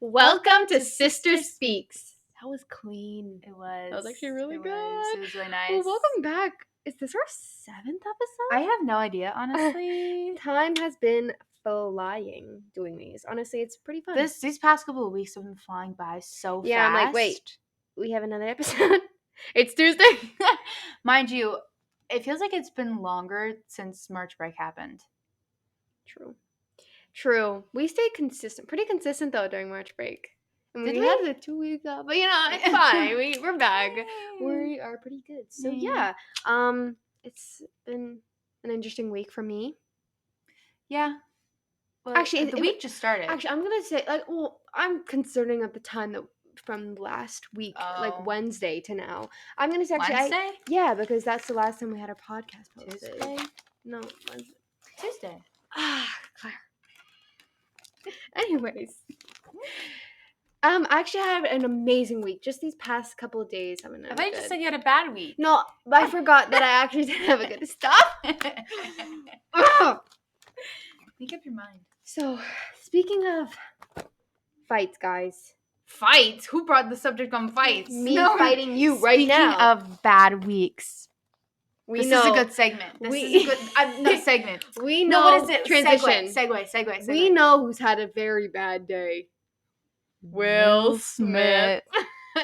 Welcome to Sister Speaks. That was clean. It was. That was actually really good. It was really nice. Well, welcome back. Is this our 7th episode? I have no idea, honestly. Time has been flying doing these. Honestly, it's pretty fun. These past couple of weeks have been flying by so fast. I'm like, wait, we have another episode. It's Tuesday. Mind you, it feels like it's been longer since March break happened. True. We stayed pretty consistent though during March break. And Did we had the 2 weeks off, but it's fine. We're back. We are pretty good. So it's been an interesting week for me. Yeah. Well, actually, the week just started. Actually, I'm gonna say I'm considering of the time that from last week, like Wednesday to now. I'm gonna say Wednesday. Because that's the last time we had our podcast posted. Tuesday. No, Wednesday. Tuesday. Claire. Anyways. I actually had an amazing week. Just these past couple of days. I thought you just said you had a bad week. No, I forgot that I actually didn't have a good stop. Make up your mind. So, speaking of fights, guys. Fights? Who brought the subject on fights? Me fighting you right now. Speaking of bad weeks. This is a good segment. Not segment. We know. No, what is it? Transition. Segue. We know who's had a very bad day. Will Smith.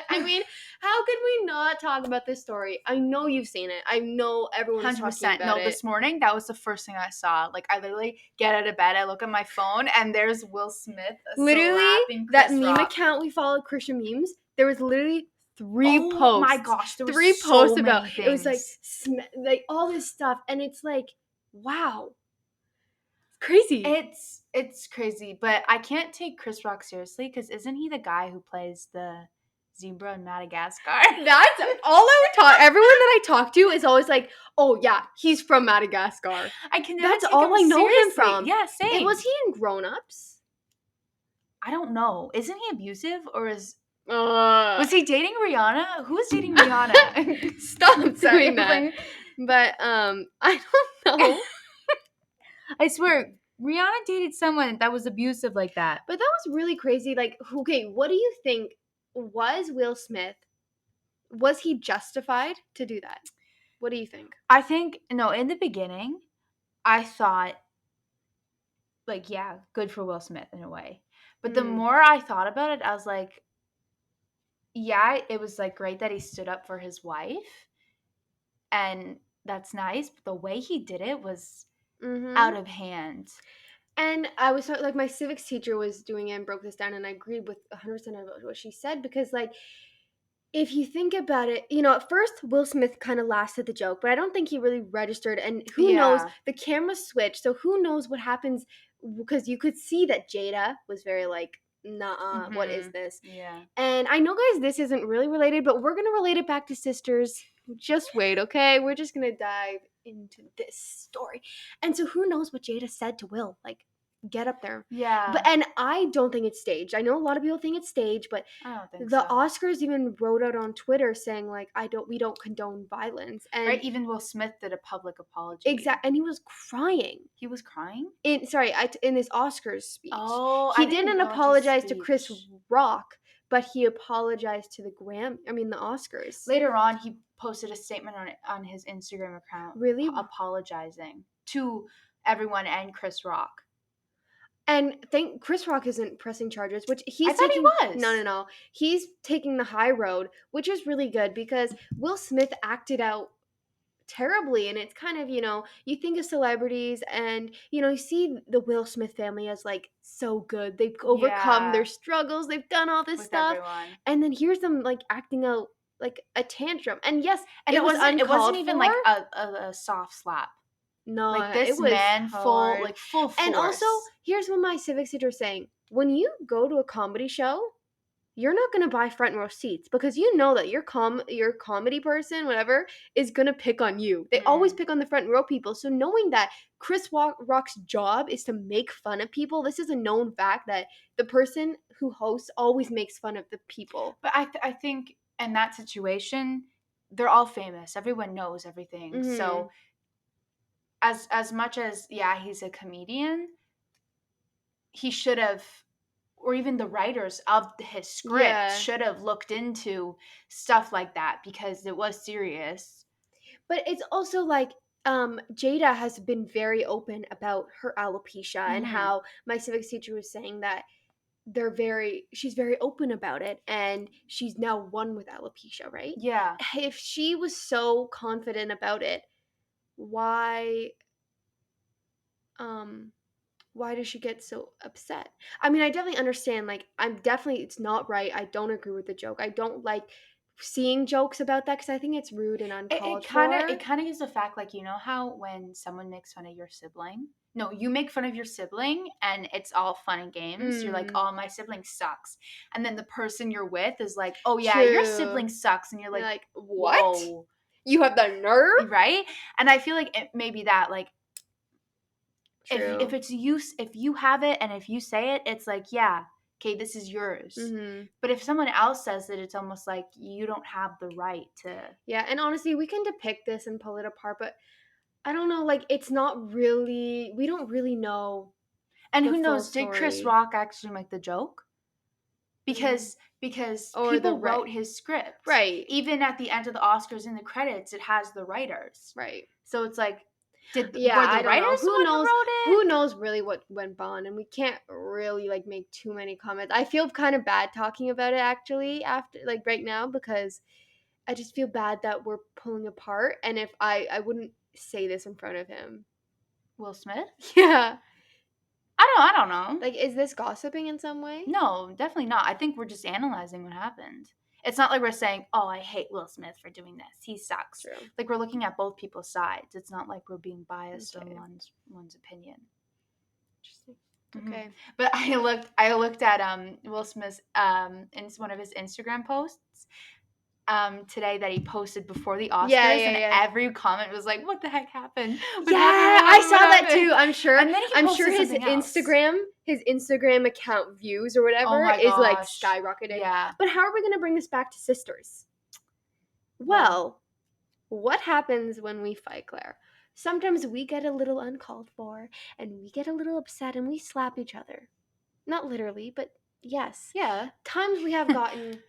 I mean, how could we not talk about this story? I know you've seen it. I know everyone is talking about it. This morning, that was the first thing I saw. Like, I literally get out of bed, I look at my phone, and there's Will Smith literally, that meme account we followed, Christian Memes, there was literally 3 posts. Oh my gosh, there were 3 so posts many about things. It was like all this stuff, and it's like, wow. It's crazy. It's crazy, but I can't take Chris Rock seriously, because isn't he the guy who plays the zebra in Madagascar? That's all I would talk. Everyone that I talk to is always like, "Oh yeah, he's from Madagascar." That's all I know him from. Yeah, same. Was he in Grown Ups? I don't know. Isn't he abusive, or was he dating Rihanna? Who was dating Rihanna? Stop doing that. But I don't know. I swear, Rihanna dated someone that was abusive like that. But that was really crazy. Like, okay, what do you think? Was Will Smith, was he justified to do that? What do you think? I think, no, in the beginning, I thought, like, yeah, good for Will Smith in a way. But the more I thought about it, I was like, yeah, it was, like, great that he stood up for his wife. And that's nice. But the way he did it was out of hand. And I was like, my civics teacher was doing it and broke this down, and I agreed with 100% of what she said, because, like, if you think about it, at first Will Smith kind of laughed at the joke, but I don't think he really registered, and who knows, the camera switched, so who knows what happens, because you could see that Jada was very like, nah, what is this? Yeah. And I know, guys, this isn't really related, but we're going to relate it back to sisters. Just wait, okay? We're just going to dive into this story. And so who knows what Jada said to Will? Like, get up there. Yeah. And I don't think it's staged. I know a lot of people think it's staged, but I don't think the Oscars even wrote out on Twitter saying, like, we don't condone violence. And right, even Will Smith did a public apology. Exactly, and he was crying. He was crying? In his Oscars speech. Oh, he didn't apologize to Chris Rock, but he apologized to the Oscars. Later on, he posted a statement on his Instagram account, really apologizing to everyone and Chris Rock. And Chris Rock isn't pressing charges, which I thought he was. No. He's taking the high road, which is really good, because Will Smith acted out terribly, and it's kind of, you think of celebrities, and you see the Will Smith family as like so good. They've overcome their struggles, they've done all this stuff, everyone. And then here's them like acting out like a tantrum. And yes, and it wasn't even like a soft slap. No, like this man full force. And also, here's what my civics teacher was saying: when you go to a comedy show, you're not going to buy front row seats, because you know that your comedy person, whatever, is going to pick on you. They always pick on the front row people. So knowing that Chris Rock's job is to make fun of people, this is a known fact that the person who hosts always makes fun of the people. But I think in that situation, they're all famous. Everyone knows everything. So as much as, he's a comedian, he should have or even the writers of his script Yeah. should have looked into stuff like that because it was serious. But it's also like Jada has been very open about her alopecia and Mhm. how my civics teacher was saying that she's very open about it and she's now one with alopecia, right? Yeah. If she was so confident about it, why um why does she get so upset? I mean, I definitely understand, like, it's not right. I don't agree with the joke. I don't like seeing jokes about that because I think it's rude and It uncalled kind of for. it kind of gives the fact, like, you know how when someone makes fun of your sibling, no, you make fun of your sibling and it's all fun and games. You're like, Mm, oh, my sibling sucks, and then the person you're with is like, oh yeah, your true. sibling sucks, and you're You're like, like, what? whoa, You have the nerve? right? And I feel like it may be that, like, if True. it's you, if you have it and if you say it, it's like, yeah, okay, this is yours. Hmm. But if someone else says it, it's almost like you don't have the right to. Yeah, and honestly, we can depict this and pull it apart, but I don't know, like, it's not really, we don't really know And the who full knows, did Chris story. Rock actually make the joke? What do you mean? Because Or the people right. wrote his script. Right. Even at the end of the Oscars in the credits, it has the writers. Right. So it's like, Yeah, were the I don't know. writers the Who one who knows? wrote Who it? knows really what went on, and we can't really like make too many comments. I feel kind of bad talking about it actually after like right now because I just feel bad that we're pulling apart. And if I wouldn't say this in front of him. Will Smith? Yeah. I don't know. Like, is this gossiping in some way? No, definitely not. I think we're just analyzing what happened. It's not like we're saying, "Oh, I hate Will Smith for doing this. He sucks." True. Like, we're looking at both people's sides. It's not like we're being biased on Okay. one's opinion. Interesting. Mhm. Okay. But I looked at Will Smith's in one of his Instagram posts today that he posted before the Yeah, Oscars, yeah, and yeah. every comment was like, "What the heck happened? What Yeah, happened? What I happened? What saw that happened?" too. I'm sure. And then he I'm sure posted something else. His Instagram account views or Oh whatever my is like gosh. skyrocketing. Yeah. But how are we going to bring this back to sisters? Well, Well, what happens when we fight, Claire? Sometimes we get a little uncalled for and we get a little upset and we slap each other. Not literally, but yes. yeah. Times we have gotten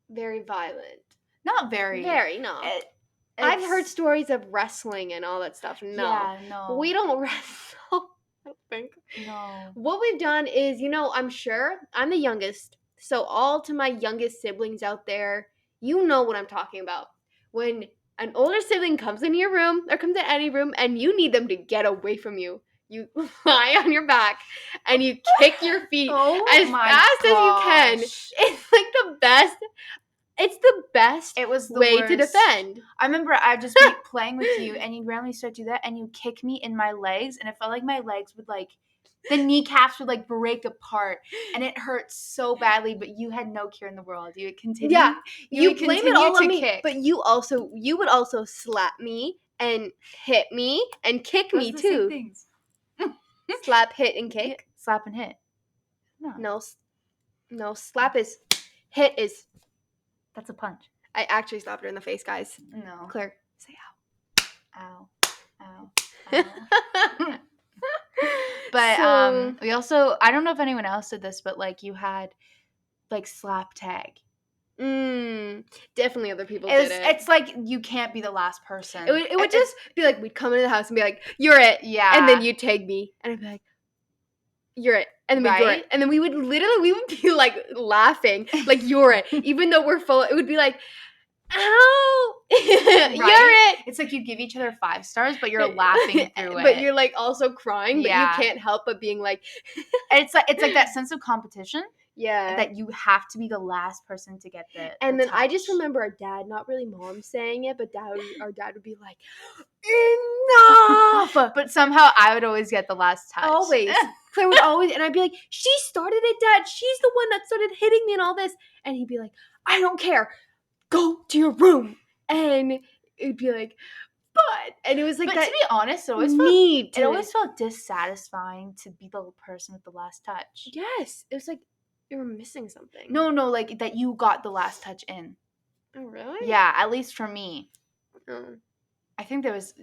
very violent. Not very. Very, no. It, I've heard it's stories of wrestling and all that stuff. No. yeah, no. We don't wrestle. I don't think. No. What we've done is, I'm sure I'm the youngest. So, all to my youngest siblings out there, you know what I'm talking about. When an older sibling comes in your room or comes in any room and you need them to get away from you, you lie on your back and you kick your feet Oh as my fast as you can. gosh. It's like the best. It's the best It was the way to worst. defend. I remember I'd just be playing with you and you'd randomly start to do that and you kick me in my legs and it felt like my legs would like the kneecaps would like break apart and it hurt so badly, but you had no care in the world. You would continue. Yeah, You you would blame it continue all on to me, kick. but you would also slap me and hit me and kick Those me are the same too. things. Slap, hit, and Yeah, kick. slap and hit. No, No, slap is hit is. that's a punch. I actually slapped her in the face, guys. No. Claire, say Ow. Ow. ow. Ow. But So, we also, I don't know if anyone else did this, but like you had like slap tag. definitely other people did it. It's like you can't be the last person. It would just be like we'd come into the house and be like, "You're it," Yeah. and then you'd tag me, and I'd be like, "You're it," and then you're it, Right? and then we would be like laughing, like you're it, even though we're full. It would be like, "Ow, you're it." It's like you give each other 5 stars, but you're laughing through it. But you're like also crying, Yeah. but you can't help but being like, And it's like that sense of competition yeah. that you have to be the last person to get the And the then I just touch. remember our dad, not really mom saying it, but our dad would be like, enough. But somehow I would always get the last touch. Always. Claire would always, and I'd be like, she started it, Dad. She's the one that started hitting me and all this. And he'd be like, I don't care. Go to your room. And it'd be like, and it was like But that to be honest, it always felt dissatisfying to be the person with the last touch. Yes. It was like you were missing something. No, like that you got the last touch in. Oh, really? Yeah, at least for me. Oh. I think there was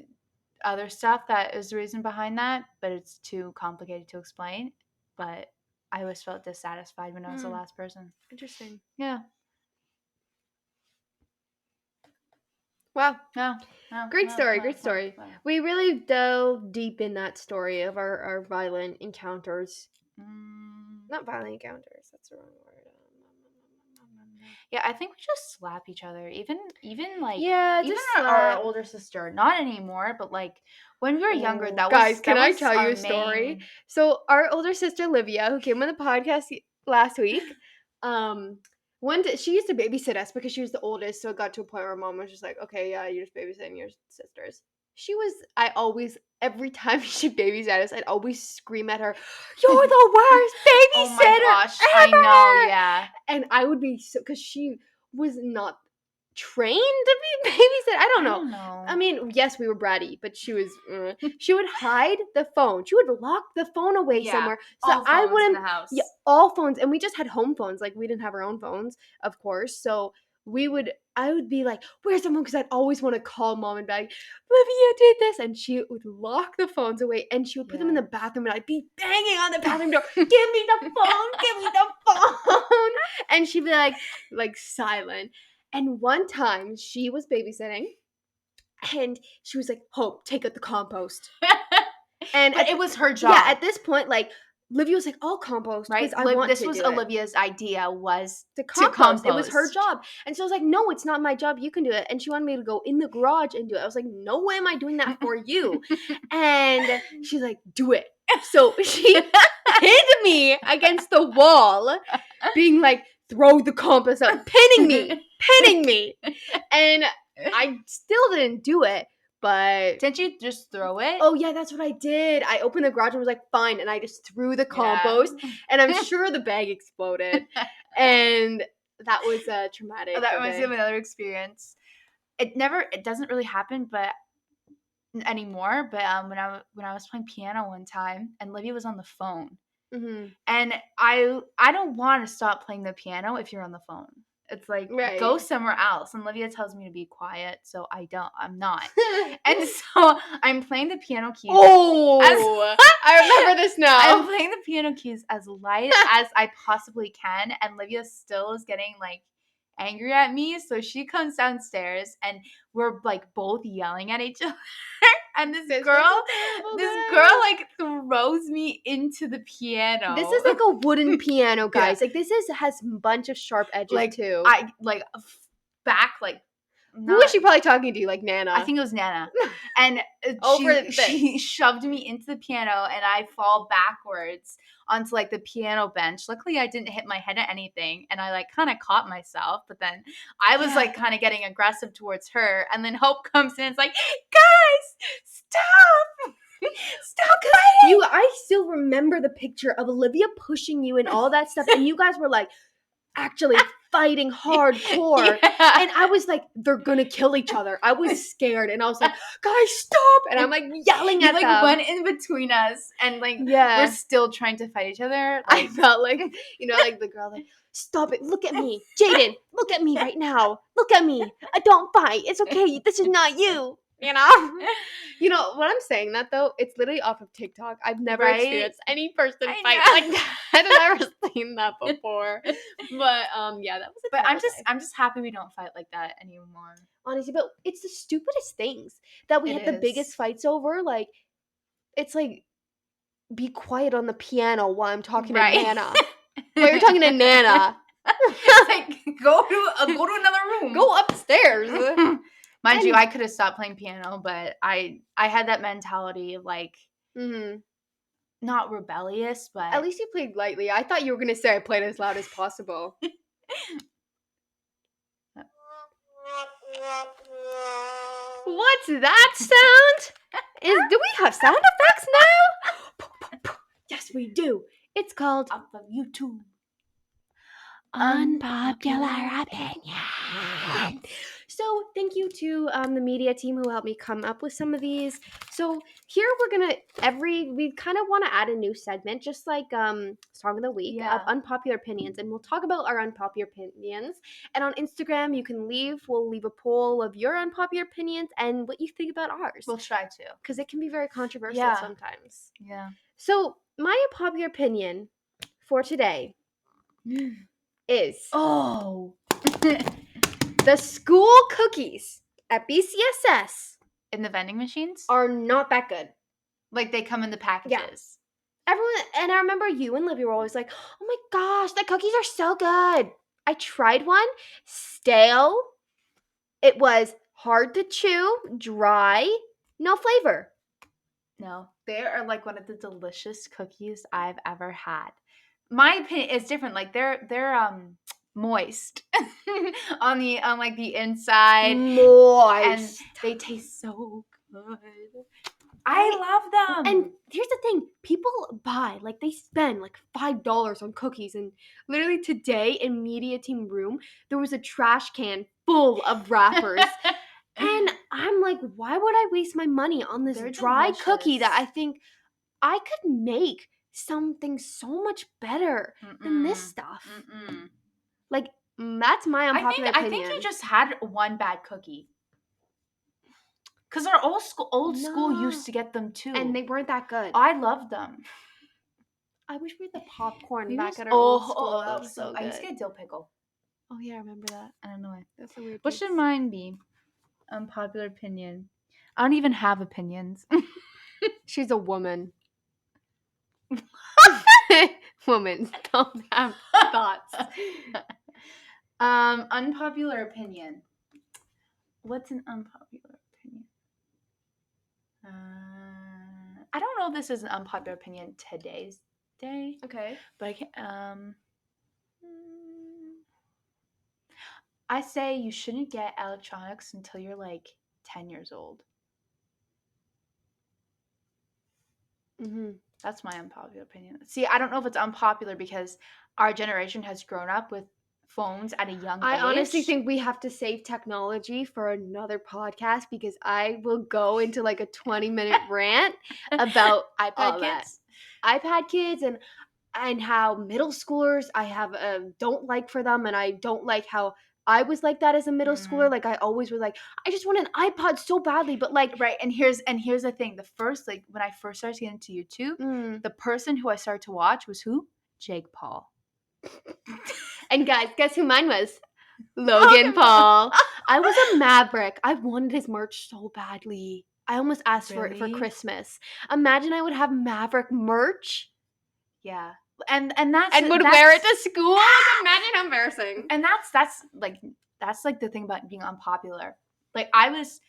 other stuff that is the reason behind that, but it's too complicated to explain. But I always felt dissatisfied when I was the last person. Interesting. Yeah. Wow. No. Great story. We really dove deep in that story of our violent encounters. Not violent encounters. That's the wrong word. Yeah, I think we just slap each other. Even like just even our slap. older sister. Not anymore, but like when we were younger, that Guys, was can that I was tell you our a story? main- So our older sister Livia, who came on the podcast last week, she used to babysit us because she was the oldest. So it got to a point where mom was just like, "Okay, yeah, you're just babysitting your sisters." Every time she babysat us, I'd always scream at her, "You're the worst babysitter Oh my gosh, ever!" I know, yeah. And I would be so, because she was not trained to be babysit. I don't know. I mean, yes, we were bratty, but she was. She would hide the phone. She would lock the phone away somewhere, so all I phones wouldn't. in the house. Yeah, all phones, and we just had home phones. Like we didn't have our own phones, of course. So I would be like, "Where's the phone?" Because I'd always want to call mom and be like, "Livia did this," and she would lock the phones away, and she would put them in the bathroom, and I'd be banging on the bathroom door, "Give me the phone! Give me the phone!" And she'd be like silent. And one time she was babysitting and she was like, "Hope, take out the compost." And But it was her job. Yeah, at this point, like Livia was like, "I'll compost right? because I want This to was do it." Olivia's idea was To to compost. It was her compost. job. And so I was like, "No, it's not my job. You can do it." And she wanted me to go in the garage and do it. I was like, "No way am I doing that for you." And she's like, "Do it." So she hid me against the wall, being like, "Throw the compost out," pinning me. And I still didn't do it, but Didn't you just throw it? oh yeah, that's what I did. I opened the garage and was like, "Fine," and I just threw the compost, and I'm sure the bag exploded. And that was traumatic. That reminds me of another experience. It doesn't really happen, but anymore. But when I was playing piano one time, and Livia was on the phone, and I don't want to stop playing the piano if you're on the phone. It's like, go somewhere else. And Livia tells me to be quiet, so I'm not. And so I'm playing the piano keys. Oh, I remember this now. I'm playing the piano keys as light as I possibly can, and Livia still is getting like angry at me. So she comes downstairs, and we're like both yelling at each other. And this girl like throws me into the piano. This is like a wooden piano, guys. Like this has a bunch of sharp edges too. I like back like. Who was she probably talking to? Like Nana? I think it was Nana. And she shoved me into the piano, and I fall backwards onto like the piano bench. Luckily, I didn't hit my head at anything, and I like kind of caught myself. But then I was like kind of getting aggressive towards her, and then Hope comes in. It's like, guys, stop. Stop fighting! I still remember the picture of Olivia pushing you and all that stuff, and you guys were like actually fighting hardcore. Yeah. And I was like, they're gonna kill each other. I was scared, and I was like, guys, stop! And I'm like yelling at them. You like went in between us, and like we're still trying to fight each other. Like, I felt like, like the girl like, stop it, look at me, Jaden, look at me right now, look at me. I don't fight. It's okay. This is not you. What I'm saying that though, it's literally off of TikTok. I've never experienced any person fight like that. I've never seen that before. But yeah, that was But I'm just happy we don't fight like that anymore. Honestly, but it's the stupidest things that we have the biggest fights over. Like, it's like, be quiet on the piano while I'm talking to Nana. While you're talking to Nana. Like, go to another room. Go upstairs. Mind you, I could have stopped playing piano, but I had that mentality of like, not rebellious, but at least you played lightly. I thought you were gonna say I played as loud as possible. What's that sound? Do we have sound effects now? Yes, we do. It's called off of YouTube. Unpopular opinion. So thank you to the media team who helped me come up with some of these. So here we kind of want to add a new segment, just like Song of the Week of unpopular opinions, and we'll talk about our unpopular opinions. And on Instagram, we'll leave a poll of your unpopular opinions and what you think about ours. We'll try to, because it can be very controversial sometimes. Yeah. So my unpopular opinion for today is Oh. the school cookies at BCSS In the vending machines? are not that good. Like they come in the packages. Everyone, and I remember you and Libby were always like, oh my gosh, the cookies are so good. I tried one, stale. It was hard to chew, dry, no flavor. No, they are like one of the delicious cookies I've ever had. My opinion is different. Like they're moist on like the inside, and Moist. they taste so good. I love them. And here's the thing, people buy, like they spend like $5 on cookies, and literally today in media team room, there was a trash can full of wrappers. And I'm like, why would I waste my money on this They're dry cookie that delicious. I think I could make something so much better than this stuff? Like, that's my unpopular I opinion. think you just had one bad cookie. Because our old school used to get them too. And they weren't that good. I loved them. I wish we had the popcorn Maybe back it's- at our old school. that That was so good. I used to get dill pickle. Oh yeah, I remember that. I don't know why. That's a weird. What should mine be? Unpopular opinion. I don't even have opinions. She's a woman. Women don't have thoughts. Unpopular opinion. What's an unpopular opinion? I don't know if this is an unpopular opinion today's day, Okay. but I can. I say you shouldn't get electronics until you're like 10 years old. That's my unpopular opinion. See, I don't know if it's unpopular because our generation has grown up with phones at a young age. I honestly think we have to save technology for another podcast, because I will go into like a 20-minute rant about iPad kids. iPad kids and how middle schoolers I have don't like for them, and I don't like how I was like that as a middle schooler. Like I always was like, I just want an iPod so badly, but like right. And here's the thing: the first, like when I first started getting into YouTube, the person who I started to watch was who? Jake Paul. And guys, guess who mine was? Logan Paul. I was a Maverick. I wanted his merch so badly. I almost asked for it for Christmas. Imagine I would have Maverick merch. Yeah. And that's would wear it to school. Like, imagine how embarrassing. And that's like the thing about being unpopular. Like I was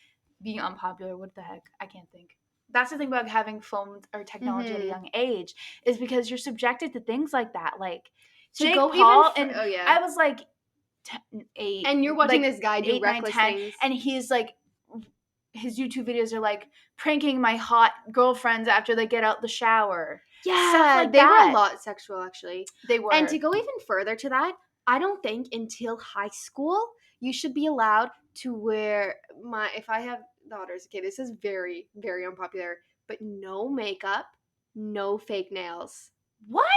being unpopular. What the heck? I can't think. That's the thing about having phones or technology at a young age, is because you're subjected to things like that. Like Jake Paul, and I was like 8, and you're watching like, this guy do 8, 9, reckless 10, things, and he's like, his YouTube videos are like pranking my hot girlfriends after they get out the shower. Yeah, stuff like they that. were a lot sexual, actually. They were. And to go even further to that, I don't think until high school you should be allowed to wear if I have daughters, okay, this is very, very unpopular, but no makeup, no fake nails. What?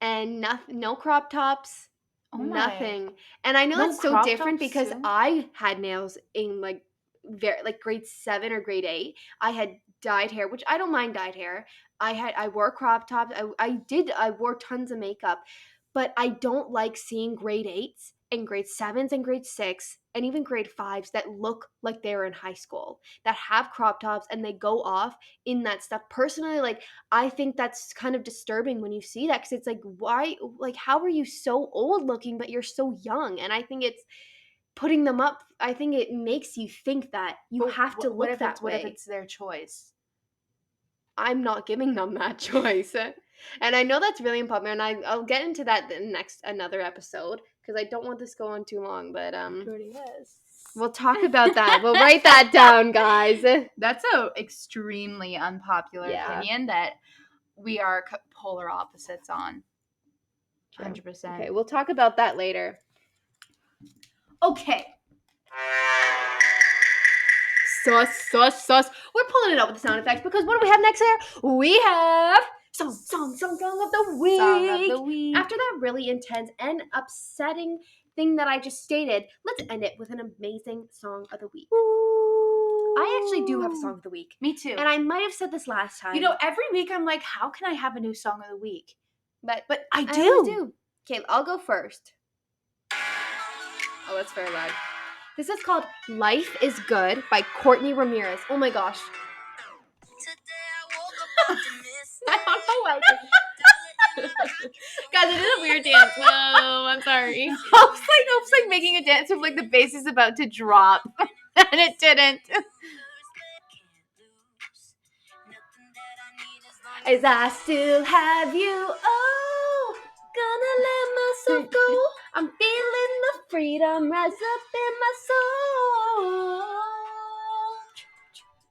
And no crop tops, nothing. And I know No that's so crop different tops because too? I had nails in like grade 7 or grade 8. I had dyed hair, which I don't mind dyed hair. I wore crop tops. I wore tons of makeup, but I don't like seeing grade 8s and grade 7s and grade 6 and even grade 5s that look like they're in high school, that have crop tops and they go off in that stuff. Personally, like, I think that's kind of disturbing when you see that, because it's like, why, like, how are you so old looking but you're so young? And I think it's putting them up, I think it makes you think that you have to look that way. What if it's their choice? I'm not giving them that choice. And I know that's really unpopular, and I'll get into that in another episode, because I don't want this to go on too long, but we'll talk about that. We'll write that down, guys. That's a extremely unpopular opinion that we are polar opposites on. 100%. Okay, we'll talk about that later. Okay. Sus. We're pulling it up with the sound effects, because what do we have next here? We have song of the week. Song of the week. After that really intense and upsetting thing that I just stated, let's end it with an amazing song of the week. Ooh. I actually do have a song of the week. Me too. And I might have said this last time. You know, every week I'm like, how can I have a new song of the week? But I I always do. Okay, I'll go first. Oh, that's very loud. This is called Life is Good by Courtney Ramirez. Oh my gosh. I don't know why. Guys, I did a weird dance. No, I'm sorry. I was like making a dance with like the bass is about to drop. And it didn't. As I still have you, oh, gonna let myself go. I'm feeling the freedom rise up in my soul.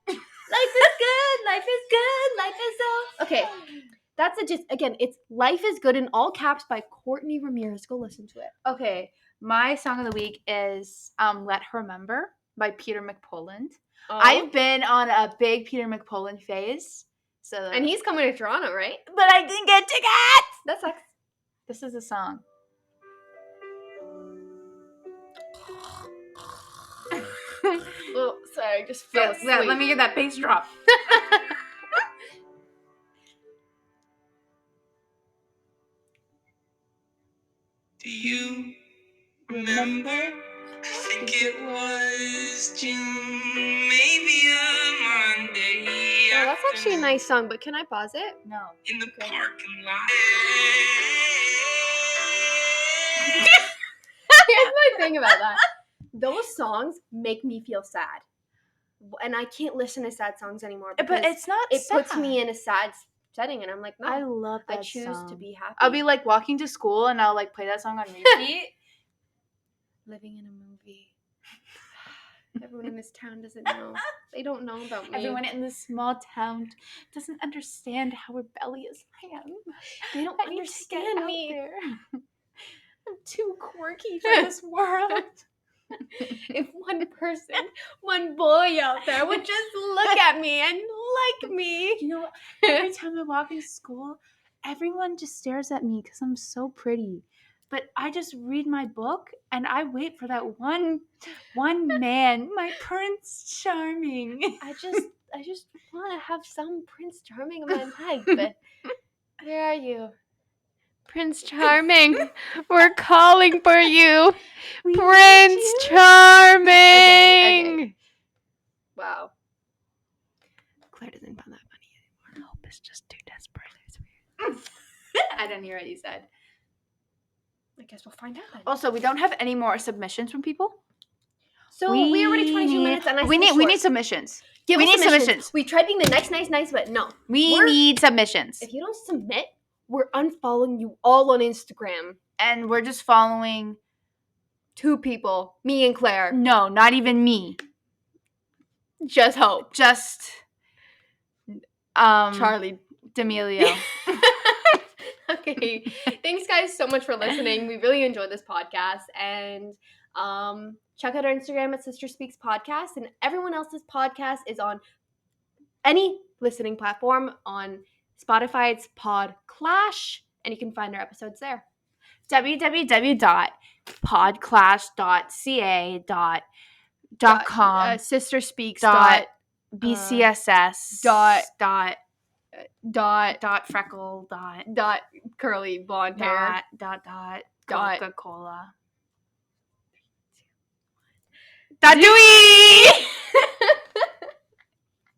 Life is good, life is good, life is so. Okay, that's a just, again, it's Life is Good in all caps by Courtney Ramirez. Go listen to it. Okay, my song of the week is Let Her Remember by Peter McPoland. Oh. I've been on a big Peter McPoland phase. And he's coming to Toronto, right? But I didn't get tickets! That sucks. This is a song. Oh, sorry, just fell asleep. Yeah, let me get that bass drop. Do you remember? I think it was June, maybe a Monday. Oh, that's actually a nice song, but can I pause it? No. In the parking lot. Here's my thing about that. Those songs make me feel sad. And I can't listen to sad songs anymore because But it's not it sad. puts me in a sad setting, and I'm like, no, I love that I choose song. to be happy. I'll be like walking to school and I'll like play that song on repeat. Living in a movie. Everyone in this town doesn't know. They don't know about me. Everyone in this small town doesn't understand how rebellious I am. They don't I need to get understand out me. there. I'm too quirky for this world. If one person, one boy out there would just look at me and like me. You know, every time I walk into school, everyone just stares at me because I'm so pretty. But I just read my book and I wait for that one man, my Prince Charming. I just want to have some Prince Charming in my life. Where are you? Prince Charming, we're calling for you. Prince Charming. Okay. Wow. Claire doesn't find that funny anymore. Hope is just too desperate. It's weird. I didn't hear what you said. I guess we'll find out then. Also, we don't have any more submissions from people. So we're already 22 minutes, and we need submissions. We need submissions. We tried being the nice, but no. We need submissions. If you don't submit, we're unfollowing you all on Instagram. And we're just following 2 people, me and Claire. No, not even me. Just Hope. Just Charlie D'Amelio. Okay. Thanks guys so much for listening. We really enjoyed this podcast, and check out our Instagram at Sister Speaks Podcast, and everyone else's podcast is on any listening platform. On Spotify, it's Podclash, and you can find our episodes there. www.podclash.ca.com Sister Speaks BCSS dot freckle dot curly blonde hair dot Coca-Cola dot Dewey.